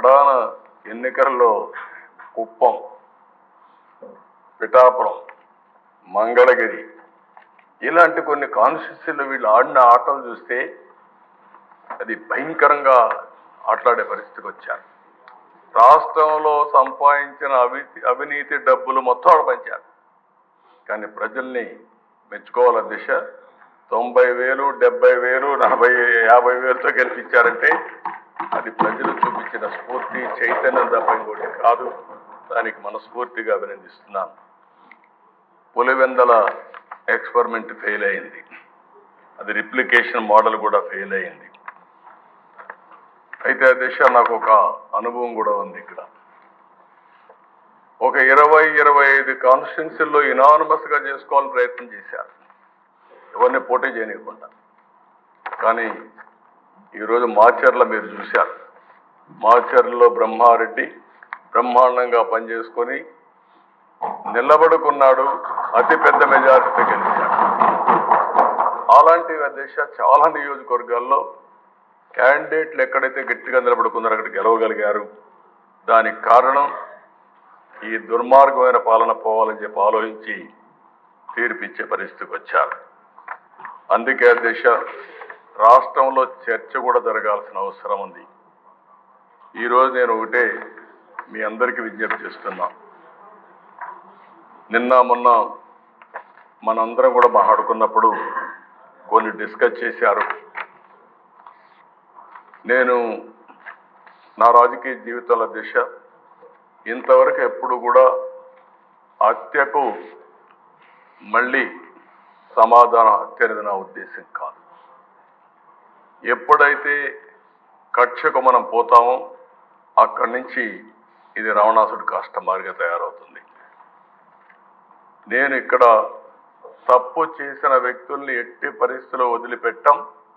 ప్రధాన ఎన్నికల్లో కుప్పం, పిఠాపురం, మంగళగిరి ఇలాంటి కొన్ని కాన్స్టిట్యూన్సీలు వీళ్ళు ఆడిన ఆటలు చూస్తే అది భయంకరంగా ఆటలాడే పరిస్థితికి వచ్చారు. రాష్ట్రంలో సంపాదించిన అవినీతి డబ్బులు మొత్తం ఆడ పంచారు. కానీ ప్రజల్ని మెచ్చుకోవాల దిశ 90,000, 70,000, 40,000, 50,000తో గెలిపించారంటే అది ప్రజలు చూపించిన స్ఫూర్తి, చైతన్యం తప్ప ఇంకోటి కాదు. దానికి మనస్ఫూర్తిగా అభినందిస్తున్నాను. పులివెందల ఎక్స్పెరిమెంట్ ఫెయిల్ అయింది, అది రిప్లికేషన్ మోడల్ కూడా ఫెయిల్ అయింది. అయితే ఆ దిశ నాకు ఒక అనుభవం కూడా ఉంది. ఇక్కడ ఒక 20-25 కాన్స్టిట్యున్సీల్లో ఇనానమస్గా చేసుకోవాలని ప్రయత్నం చేశారు, ఎవరిని పోటీ చేయనివ్వకుండా. కానీ ఈరోజు మాచర్ల మీరు చూశారు, మాచర్లలో బ్రహ్మారెడ్డి బ్రహ్మాండంగా పనిచేసుకొని నిలబడుకున్నాడు, అతిపెద్ద మెజారిటీ గెలిచాడు. అలాంటి దిశ చాలా నియోజకవర్గాల్లో క్యాండిడేట్లు ఎక్కడైతే గట్టిగా నిలబడుకున్నారో అక్కడ గెలవగలిగారు. దానికి కారణం ఈ దుర్మార్గమైన పాలన పోవాలని చెప్పి ఆలోచించి తీర్పిచ్చే పరిస్థితికి వచ్చారు. అందుకే దిశ రాష్ట్రంలో చర్చ కూడా జరగాల్సిన అవసరం ఉంది. ఈరోజు నేను ఒకటే మీ అందరికీ విజ్ఞప్తి చేస్తున్నా. నిన్న మొన్న మనందరం కూడా మాట్లాడుకున్నప్పుడు కొన్ని డిస్కస్ చేశారు. నేను నా రాజకీయ జీవితాల దిశ ఇంతవరకు ఎప్పుడు కూడా హత్యకు మళ్ళీ సమాధానం హత్య అనేది నా ఉద్దేశం కాదు. ఎప్పుడైతే కక్షకు మనం పోతామో అక్కడి నుంచి ఇది రావణాసుడి కష్టమారిగా తయారవుతుంది. నేను ఇక్కడ తప్పు చేసిన వ్యక్తుల్ని ఎట్టి పరిస్థితుల్లో వదిలిపెట్టాం.